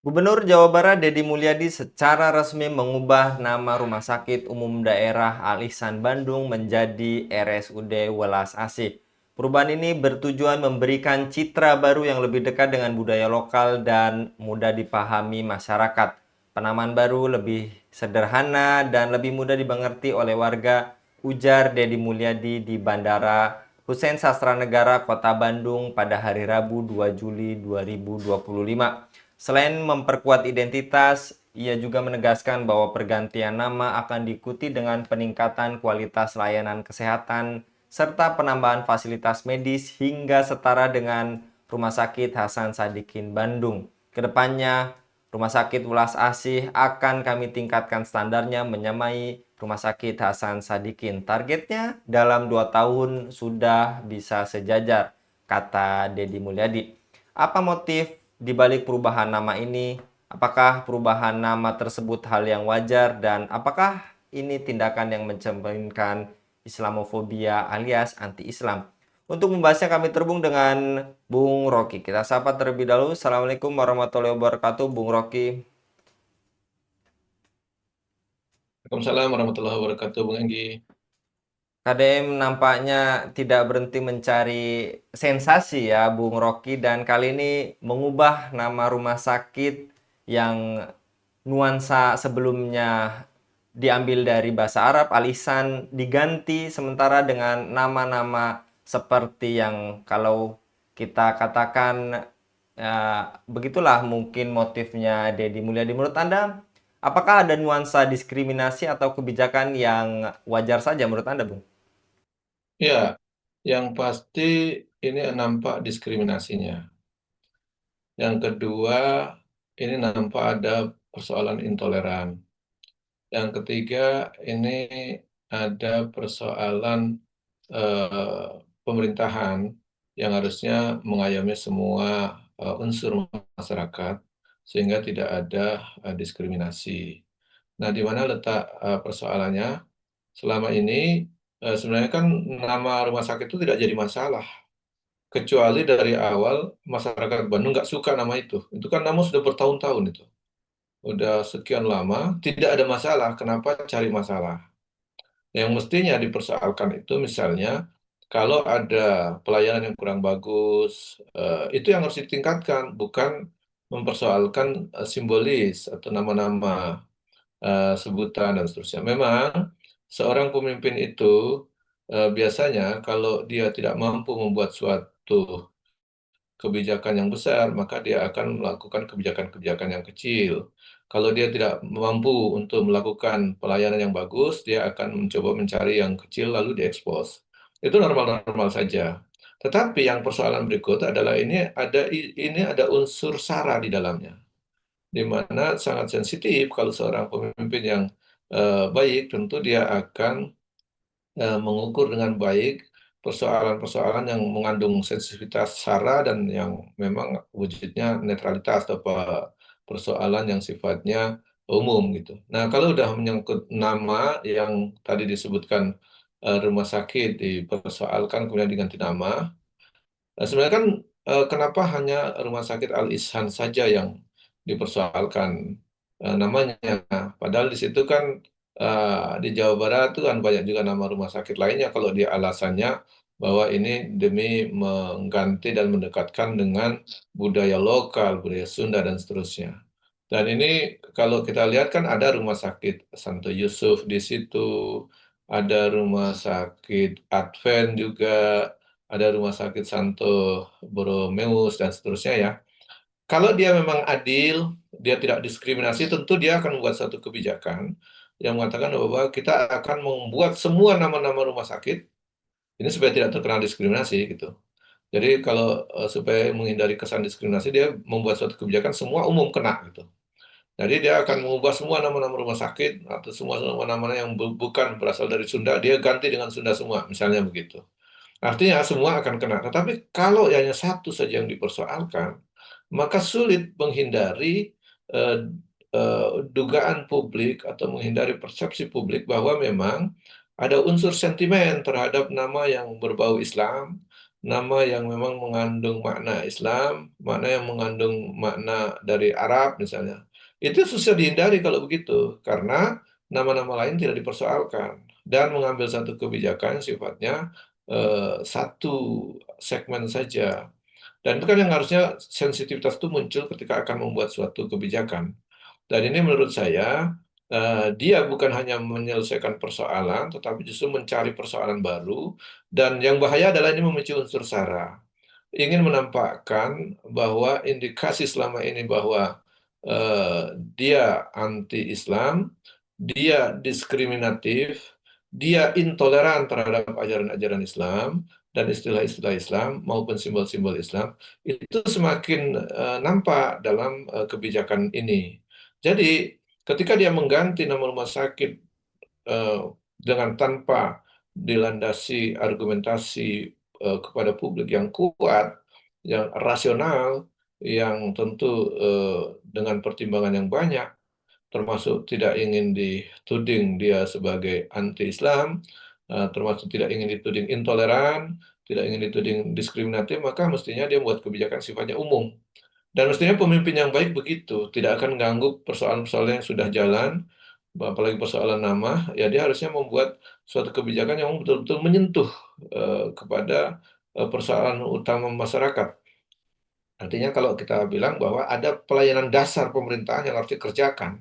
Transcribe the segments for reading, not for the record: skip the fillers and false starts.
Gubernur Jawa Barat Deddy Mulyadi secara resmi mengubah nama Rumah Sakit Umum Daerah Al-Ihsan Bandung menjadi RSUD Welas Asih. Perubahan ini bertujuan memberikan citra baru yang lebih dekat dengan budaya lokal dan mudah dipahami masyarakat. Penamaan baru lebih sederhana dan lebih mudah dimengerti oleh warga, ujar Deddy Mulyadi di Bandara Hussein Sastranegara, Kota Bandung pada hari Rabu 2 Juli 2025. Selain memperkuat identitas, ia juga menegaskan bahwa pergantian nama akan diikuti dengan peningkatan kualitas layanan kesehatan serta penambahan fasilitas medis hingga setara dengan Rumah Sakit Hasan Sadikin Bandung. Kedepannya, Rumah Sakit Welas Asih akan kami tingkatkan standarnya menyamai Rumah Sakit Hasan Sadikin. Targetnya dalam 2 tahun sudah bisa sejajar, kata Deddy Mulyadi. Apa motif di balik perubahan nama ini? Apakah perubahan nama tersebut hal yang wajar dan apakah ini tindakan yang mencerminkan Islamofobia alias anti-Islam? Untuk membahasnya kami terhubung dengan Bung Rocky. Kita sapa terlebih dahulu. Assalamualaikum warahmatullahi wabarakatuh, Bung Rocky. Waalaikumsalam warahmatullahi wabarakatuh, Bung Enggi. KDM nampaknya tidak berhenti mencari sensasi ya, Bung Rocky, dan kali ini mengubah nama rumah sakit yang nuansa sebelumnya diambil dari bahasa Arab, Al-Ihsan, diganti sementara dengan nama-nama seperti yang kalau kita katakan ya, begitulah mungkin motifnya Deddy Mulyadi. Menurut Anda, apakah ada nuansa diskriminasi atau kebijakan yang wajar saja menurut Anda, Bung? Ya, yang pasti ini nampak diskriminasinya. Yang kedua, ini nampak ada persoalan intoleran. Yang ketiga, ini ada persoalan eh, pemerintahan yang harusnya mengayomi semua unsur masyarakat sehingga tidak ada diskriminasi. Nah, di mana letak persoalannya? Selama ini sebenarnya kan nama rumah sakit itu tidak jadi masalah. Kecuali dari awal masyarakat Bandung nggak suka nama itu. Itu kan nama sudah bertahun-tahun itu. Udah sekian lama, tidak ada masalah. Kenapa cari masalah? Yang mestinya dipersoalkan itu misalnya kalau ada pelayanan yang kurang bagus, itu yang harus ditingkatkan, bukan mempersoalkan simbolis atau nama-nama sebutan dan seterusnya. Memang seorang pemimpin itu biasanya kalau dia tidak mampu membuat suatu kebijakan yang besar, maka dia akan melakukan kebijakan-kebijakan yang kecil. Kalau dia tidak mampu untuk melakukan pelayanan yang bagus, dia akan mencoba mencari yang kecil lalu diekspos. Itu normal-normal saja. Tetapi yang persoalan berikut adalah ini ada unsur SARA di dalamnya, di mana sangat sensitif kalau seorang pemimpin yang baik tentu dia akan mengukur dengan baik persoalan-persoalan yang mengandung sensitivitas SARA dan yang memang wujudnya netralitas atau persoalan yang sifatnya umum gitu. Nah, kalau udah menyangkut nama yang tadi disebutkan rumah sakit dipersoalkan kemudian diganti nama, sebenarnya kan kenapa hanya Rumah Sakit Al Ihsan saja yang dipersoalkan namanya? Padahal di situ kan di Jawa Barat itu kan banyak juga nama rumah sakit lainnya kalau dia alasannya bahwa ini demi mengganti dan mendekatkan dengan budaya lokal, budaya Sunda dan seterusnya. Dan ini kalau kita lihat kan ada Rumah Sakit Santo Yusuf di situ, ada Rumah Sakit Advent juga, ada Rumah Sakit Santo Boromeus dan seterusnya ya. Kalau dia memang adil, dia tidak diskriminasi, tentu dia akan membuat satu kebijakan yang mengatakan bahwa kita akan membuat semua nama-nama rumah sakit ini supaya tidak terkena diskriminasi gitu. Jadi kalau supaya menghindari kesan diskriminasi, dia membuat suatu kebijakan semua umum kena gitu. Jadi dia akan mengubah semua nama-nama rumah sakit atau semua nama-nama yang bukan berasal dari Sunda, dia ganti dengan Sunda semua, misalnya begitu. Artinya semua akan kena. Tetapi kalau hanya satu saja yang dipersoalkan, maka sulit menghindari eh, dugaan publik atau menghindari persepsi publik bahwa memang ada unsur sentimen terhadap nama yang berbau Islam nama yang memang mengandung makna Islam, makna yang mengandung makna dari Arab misalnya. Itu susah dihindari kalau begitu, karena nama-nama lain tidak dipersoalkan dan mengambil satu kebijakan sifatnya satu segmen saja. Dan itu kan yang harusnya sensitivitas itu muncul ketika akan membuat suatu kebijakan. Dan ini menurut saya dia bukan hanya menyelesaikan persoalan, tetapi justru mencari persoalan baru. Dan yang bahaya adalah ini memicu unsur SARA. Ingin menampakkan bahwa indikasi selama ini bahwa dia anti-Islam, dia diskriminatif, dia intoleran terhadap ajaran-ajaran Islam dan istilah-istilah Islam maupun simbol-simbol Islam itu semakin nampak dalam kebijakan ini. Jadi, ketika dia mengganti nama rumah sakit eh, dengan tanpa dilandasi argumentasi kepada publik yang kuat, yang rasional, yang tentu dengan pertimbangan yang banyak, termasuk tidak ingin dituding dia sebagai anti-Islam, termasuk tidak ingin dituding intoleran, tidak ingin dituding diskriminatif, maka mestinya dia membuat kebijakan sifatnya umum. Dan mestinya pemimpin yang baik begitu, tidak akan mengganggu persoalan-persoalan yang sudah jalan, apalagi persoalan nama, ya dia harusnya membuat suatu kebijakan yang betul-betul menyentuh kepada persoalan utama masyarakat. Artinya kalau kita bilang bahwa ada pelayanan dasar pemerintahan yang harus dikerjakan,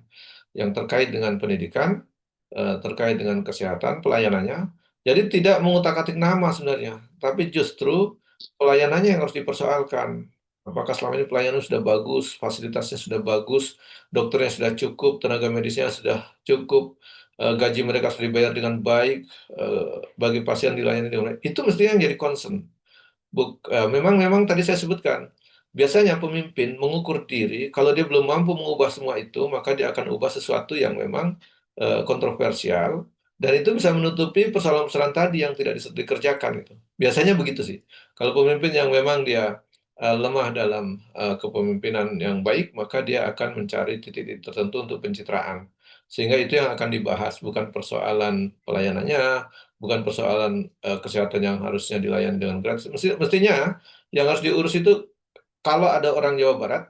yang terkait dengan pendidikan, terkait dengan kesehatan, pelayanannya. Jadi tidak mengutak-atik nama sebenarnya, tapi justru pelayanannya yang harus dipersoalkan. Apakah selama ini pelayanan sudah bagus, fasilitasnya sudah bagus, dokternya sudah cukup, tenaga medisnya sudah cukup, gaji mereka sudah dibayar dengan baik, bagi pasien dilayani dengan baik. Itu mestinya yang jadi concern. Memang memang tadi saya sebutkan, biasanya pemimpin mengukur diri, kalau dia belum mampu mengubah semua itu, maka dia akan ubah sesuatu yang memang kontroversial, dan itu bisa menutupi persoalan-persoalan tadi yang tidak dikerjakan itu. Biasanya begitu sih. Kalau pemimpin yang memang dia lemah dalam kepemimpinan yang baik, maka dia akan mencari titik-titik tertentu untuk pencitraan. Sehingga itu yang akan dibahas, bukan persoalan pelayanannya, bukan persoalan kesehatan yang harusnya dilayani dengan gratis. Mestinya yang harus diurus itu kalau ada orang Jawa Barat,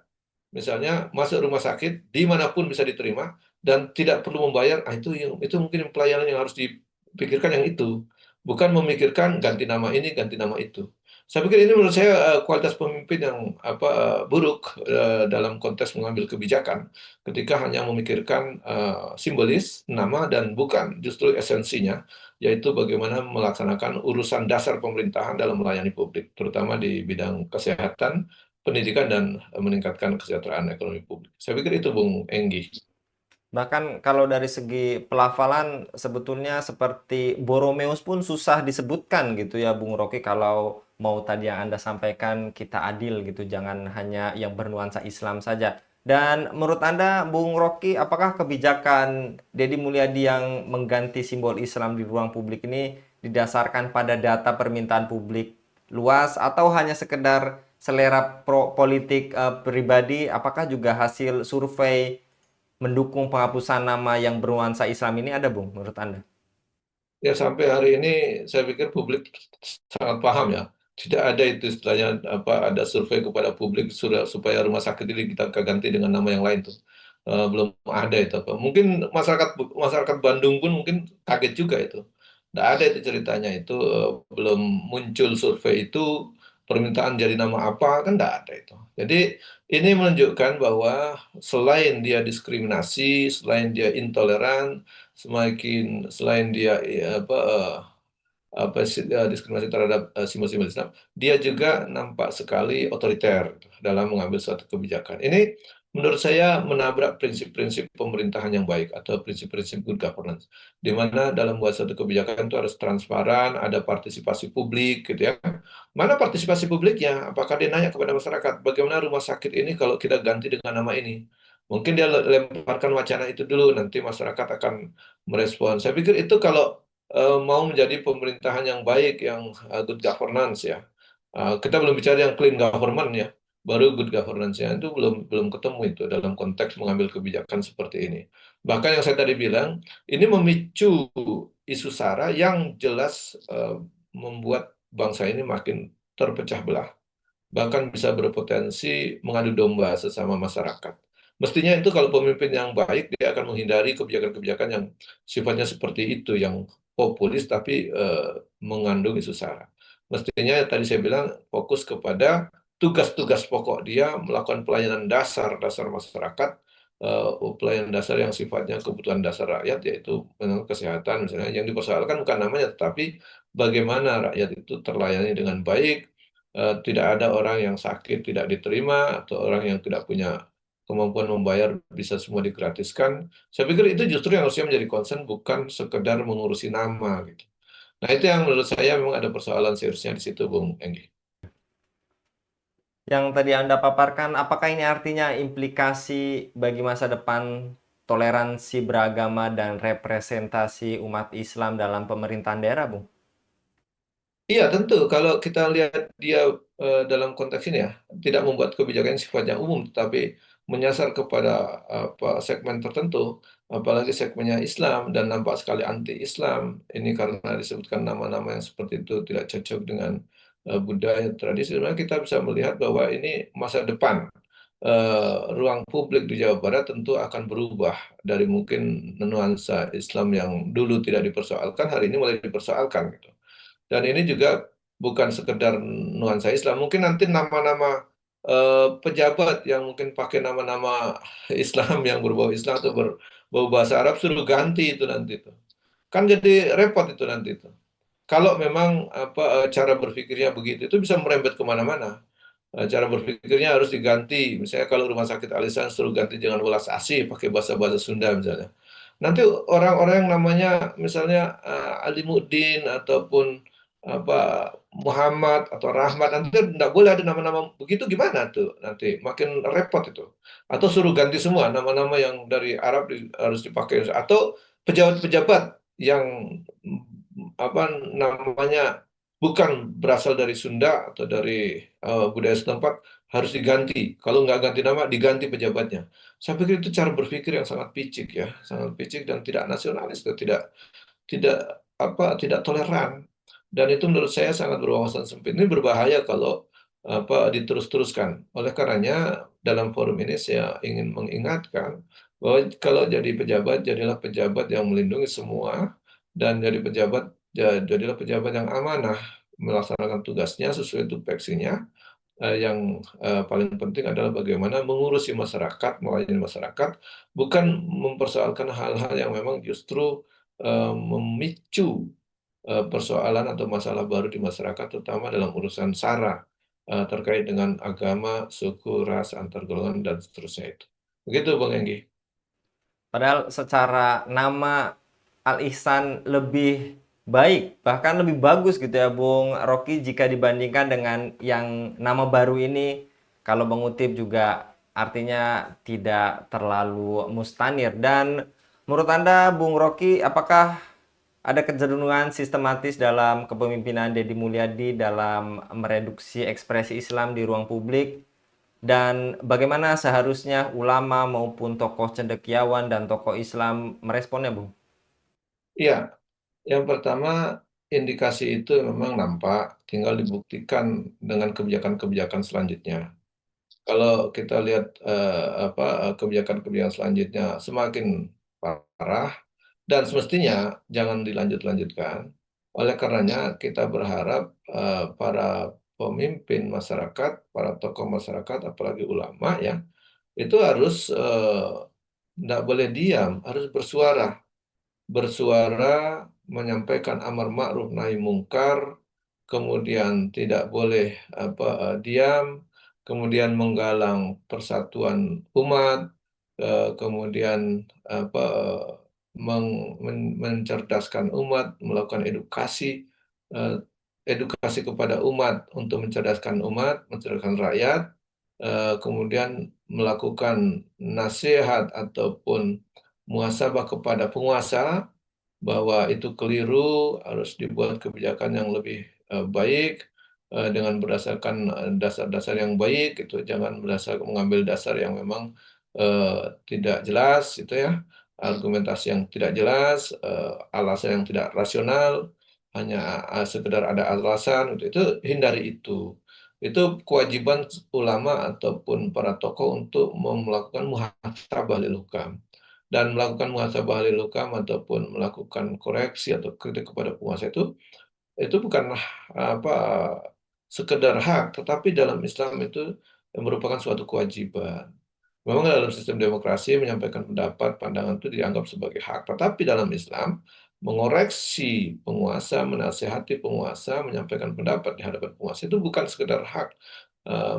misalnya masuk rumah sakit dimanapun bisa diterima dan tidak perlu membayar, itu mungkin pelayanan yang harus dipikirkan yang itu, bukan memikirkan ganti nama ini, ganti nama itu. Saya pikir ini menurut saya kualitas pemimpin yang buruk dalam konteks mengambil kebijakan, ketika hanya memikirkan simbolis nama dan bukan justru esensinya, yaitu bagaimana melaksanakan urusan dasar pemerintahan dalam melayani publik, terutama di bidang kesehatan, pendidikan, dan meningkatkan kesejahteraan ekonomi publik. Saya pikir itu, Bung Enggi. Bahkan kalau dari segi pelafalan sebetulnya seperti Borromeus pun susah disebutkan gitu ya Bung Rocky, kalau mau tadi yang Anda sampaikan kita adil gitu, jangan hanya yang bernuansa Islam saja. Dan menurut Anda Bung Rocky, apakah kebijakan Deddy Mulyadi yang mengganti simbol Islam di ruang publik ini didasarkan pada data permintaan publik luas atau hanya sekedar selera politik pribadi? Apakah juga hasil survei mendukung penghapusan nama yang bernuansa Islam ini ada, Bung, menurut Anda? Ya, sampai hari ini saya pikir publik sangat paham ya. Tidak ada itu istilahnya apa, ada survei kepada publik supaya rumah sakit ini kita ganti dengan nama yang lain tuh. Belum ada itu apa. Mungkin masyarakat masyarakat Bandung pun mungkin kaget juga itu. Tidak ada itu ceritanya itu, belum muncul survei itu, permintaan jadi nama apa kan tidak ada itu. Jadi ini menunjukkan bahwa selain dia diskriminasi, selain dia intoleran, selain dia diskriminasi terhadap simbol-simbol Islam, dia juga nampak sekali otoriter dalam mengambil suatu kebijakan. Ini menurut saya menabrak prinsip-prinsip pemerintahan yang baik atau prinsip-prinsip good governance, di mana dalam buat suatu kebijakan itu harus transparan, ada partisipasi publik, gitu ya. Mana partisipasi publiknya? Apakah dia nanya kepada masyarakat, bagaimana rumah sakit ini kalau kita ganti dengan nama ini? Mungkin dia lemparkan wacana itu dulu, nanti masyarakat akan merespon. Saya pikir itu kalau mau menjadi pemerintahan yang baik, yang good governance ya. Kita belum bicara yang clean government ya, baru good governance-nya itu belum belum ketemu itu dalam konteks mengambil kebijakan seperti ini. Bahkan yang saya tadi bilang, ini memicu isu SARA yang jelas membuat bangsa ini makin terpecah belah, bahkan bisa berpotensi mengadu domba sesama masyarakat. Mestinya itu kalau pemimpin yang baik, dia akan menghindari kebijakan-kebijakan yang sifatnya seperti itu, yang populis tapi mengandung isu sara. Mestinya tadi saya bilang fokus kepada tugas-tugas pokok dia, melakukan pelayanan dasar dasar masyarakat, pelayanan dasar yang sifatnya kebutuhan dasar rakyat, yaitu kesehatan misalnya. Yang dipersoalkan bukan namanya, tetapi bagaimana rakyat itu terlayani dengan baik, tidak ada orang yang sakit tidak diterima, atau orang yang tidak punya kemampuan membayar bisa semua digratiskan. Saya pikir itu justru yang harusnya menjadi concern, bukan sekedar mengurusi nama gitu. Nah, itu yang menurut saya memang ada persoalan seriusnya di situ, Bung Enggi. Yang tadi Anda paparkan, apakah ini artinya implikasi bagi masa depan toleransi beragama dan representasi umat Islam dalam pemerintahan daerah, Bung? Iya, tentu. Kalau kita lihat dia dalam konteks ini ya, tidak membuat kebijakan yang sifatnya umum, tapi menyasar kepada apa segmen tertentu, apalagi segmennya Islam dan nampak sekali anti-Islam. Ini karena disebutkan nama-nama yang seperti itu tidak cocok dengan budaya tradisi. Sebenarnya kita bisa melihat bahwa ini masa depan ruang publik di Jawa Barat tentu akan berubah dari mungkin nuansa Islam yang dulu tidak dipersoalkan, hari ini mulai dipersoalkan gitu. Dan ini juga bukan sekedar nuansa Islam. Mungkin nanti nama-nama pejabat yang mungkin pakai nama-nama Islam yang berbau Islam atau berbau bahasa Arab suruh ganti itu nanti itu. Kan jadi repot itu nanti itu. Kalau memang apa cara berpikirnya begitu itu bisa merembet kemana-mana. Cara berpikirnya harus diganti. Misalnya kalau rumah sakit Alisan suruh ganti jangan welas asih pakai bahasa-bahasa Sunda misalnya. Nanti orang-orang yang namanya misalnya Alimuddin ataupun apa Muhammad atau Rahmat, nanti tidak boleh ada nama-nama begitu, gimana tuh nanti makin repot itu. Atau suruh ganti semua nama-nama yang dari Arab harus dipakai, atau pejabat-pejabat yang apa namanya bukan berasal dari Sunda atau dari budaya setempat harus diganti. Kalau nggak ganti nama, diganti pejabatnya. Saya pikir itu cara berpikir yang sangat picik ya, sangat picik dan tidak nasionalis, tidak tidak tidak toleran. Dan itu menurut saya sangat berwawasan sempit. Ini berbahaya kalau diterus-teruskan. Oleh karenanya dalam forum ini saya ingin mengingatkan bahwa kalau jadi pejabat, jadilah pejabat yang melindungi semua, dan jadi pejabat, jadilah pejabat yang amanah melaksanakan tugasnya sesuai tupoksinya. Yang paling penting adalah bagaimana mengurusi masyarakat, melayani masyarakat, bukan mempersoalkan hal-hal yang memang justru memicu persoalan atau masalah baru di masyarakat, terutama dalam urusan SARA terkait dengan agama, suku, ras, antar golongan, dan seterusnya itu. Begitu, Bang Enggi. Padahal secara nama Al Ihsan lebih baik, bahkan lebih bagus gitu ya Bung Rocky jika dibandingkan dengan yang nama baru ini. Kalau mengutip juga artinya tidak terlalu mustanir. Dan menurut Anda Bung Rocky, apakah ada kecenderungan sistematis dalam kepemimpinan Deddy Mulyadi dalam mereduksi ekspresi Islam di ruang publik? Dan bagaimana seharusnya ulama maupun tokoh cendekiawan dan tokoh Islam meresponnya, Bung? Iya, yang pertama indikasi itu memang nampak, tinggal dibuktikan dengan kebijakan-kebijakan selanjutnya. Kalau kita lihat kebijakan-kebijakan selanjutnya semakin parah, dan semestinya jangan dilanjut-lanjutkan. Oleh karenanya kita berharap para pemimpin masyarakat, para tokoh masyarakat, apalagi ulama ya, itu harus tidak boleh diam, harus bersuara, menyampaikan amar ma'ruf nahi mungkar, kemudian tidak boleh diam, kemudian menggalang persatuan umat, kemudian mencerdaskan umat, melakukan eh, edukasi kepada umat untuk mencerdaskan umat, mencerdaskan rakyat, kemudian melakukan nasihat ataupun muhasabah kepada penguasa bahwa itu keliru, harus dibuat kebijakan yang lebih baik dengan berdasarkan dasar-dasar yang baik, itu jangan berdasarkan mengambil dasar yang memang tidak jelas, itu ya, argumentasi yang tidak jelas, alasan yang tidak rasional, hanya sekedar ada alasan, itu hindari itu. Itu kewajiban ulama ataupun para tokoh untuk melakukan muhasabah lil hukam. Dan melakukan muhasabah lil hukam ataupun melakukan koreksi atau kritik kepada penguasa itu bukanlah apa sekedar hak, tetapi dalam Islam itu merupakan suatu kewajiban. Memang dalam sistem demokrasi menyampaikan pendapat, pandangan itu dianggap sebagai hak. Tetapi dalam Islam, mengoreksi penguasa, menasihati penguasa, menyampaikan pendapat di hadapan penguasa itu bukan sekedar hak.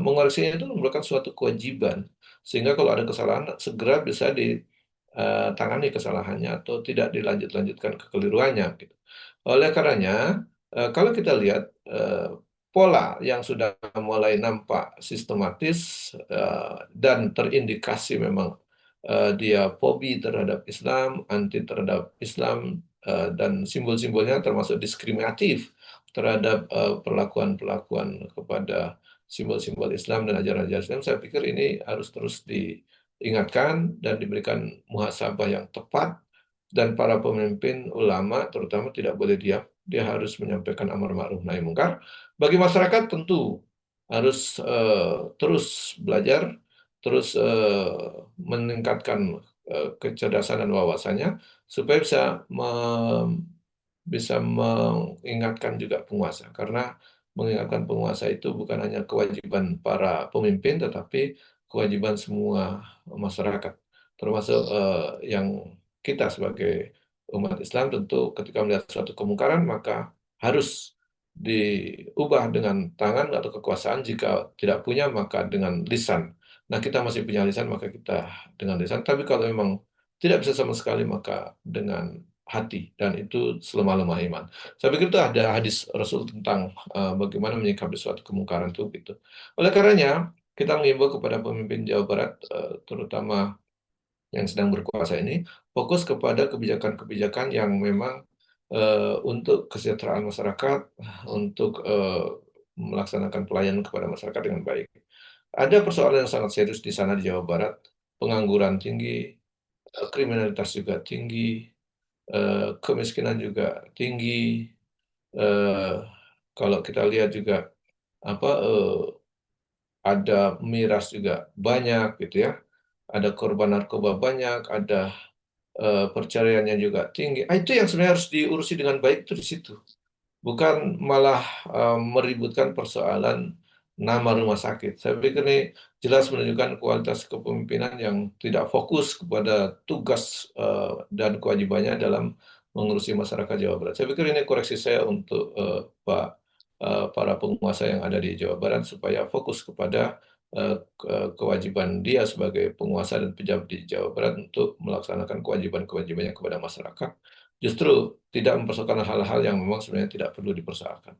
Mengoreksinya itu merupakan suatu kewajiban. Sehingga kalau ada kesalahan, segera bisa ditangani kesalahannya atau tidak dilanjutkan kekeliruannya, gitu. Oleh karenanya, kalau kita lihat pola yang sudah mulai nampak sistematis dan terindikasi memang dia fobi terhadap Islam, anti terhadap Islam, dan simbol-simbolnya termasuk diskriminatif terhadap perlakuan-perlakuan kepada simbol-simbol Islam dan ajaran-ajaran Islam. Saya pikir ini harus terus diingatkan dan diberikan muhasabah yang tepat, dan para pemimpin ulama terutama tidak boleh diam. Dia harus menyampaikan amar ma'ruf nahi mungkar. Bagi masyarakat tentu harus terus belajar, terus meningkatkan kecerdasan dan wawasannya supaya bisa mengingatkan juga penguasa. Karena mengingatkan penguasa itu bukan hanya kewajiban para pemimpin, tetapi kewajiban semua masyarakat, termasuk yang kita sebagai umat Islam. Tentu ketika melihat suatu kemungkaran maka harus diubah dengan tangan atau kekuasaan, jika tidak punya maka dengan lisan. Nah, kita masih punya lisan maka kita dengan lisan, tapi kalau memang tidak bisa sama sekali maka dengan hati, dan itu selemah-lemah iman. Saya pikir itu ada hadis Rasul tentang bagaimana menyikapi suatu kemungkaran itu gitu. Oleh karenanya kita mengimbau kepada pemimpin Jawa Barat, terutama yang sedang berkuasa ini, fokus kepada kebijakan-kebijakan yang memang untuk kesejahteraan masyarakat, untuk melaksanakan pelayanan kepada masyarakat dengan baik. Ada persoalan yang sangat serius di sana di Jawa Barat, pengangguran tinggi, kriminalitas juga tinggi, kemiskinan juga tinggi. eh, Kalau kita lihat juga apa ada miras juga banyak gitu ya, ada korban narkoba banyak, ada perceraiannya juga tinggi. Itu yang sebenarnya harus diurusi dengan baik itu di situ. Bukan malah meributkan persoalan nama rumah sakit. Saya pikir ini jelas menunjukkan kualitas kepemimpinan yang tidak fokus kepada tugas dan kewajibannya dalam mengurusi masyarakat Jawa Barat. Saya pikir ini koreksi saya untuk para penguasa yang ada di Jawa Barat supaya fokus kepada kewajiban dia sebagai penguasa dan pejabat di Jawa Barat untuk melaksanakan kewajiban-kewajibannya kepada masyarakat, justru tidak mempersoalkan hal-hal yang memang sebenarnya tidak perlu dipersoalkan.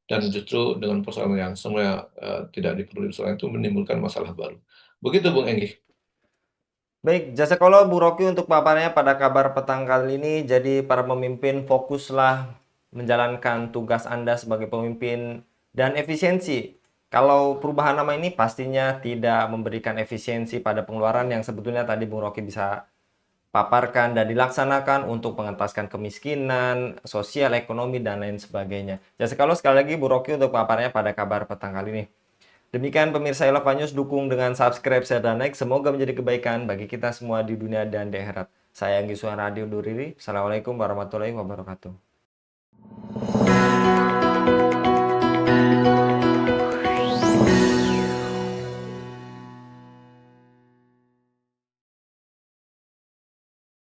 Dan justru dengan persoalan yang sebenarnya tidak perlu dipersoalkan itu menimbulkan masalah baru. Begitu Bung Enggi. Baik, jazakallah Bu Rocky untuk paparannya pada kabar petang kali ini. Jadi para pemimpin fokuslah menjalankan tugas Anda sebagai pemimpin dan efisiensi. Kalau perubahan nama ini pastinya tidak memberikan efisiensi pada pengeluaran yang sebetulnya tadi Bung Rocky bisa paparkan dan dilaksanakan untuk mengentaskan kemiskinan, sosial, ekonomi, dan lain sebagainya. Jazakallah sekali lagi Bu Rocky untuk paparannya pada kabar petang kali ini. Demikian pemirsa Eleva News, dukung dengan subscribe, share, dan like. Semoga menjadi kebaikan bagi kita semua di dunia dan di akhirat. Saya Anggi Suara Radio Duriri. Assalamualaikum warahmatullahi wabarakatuh.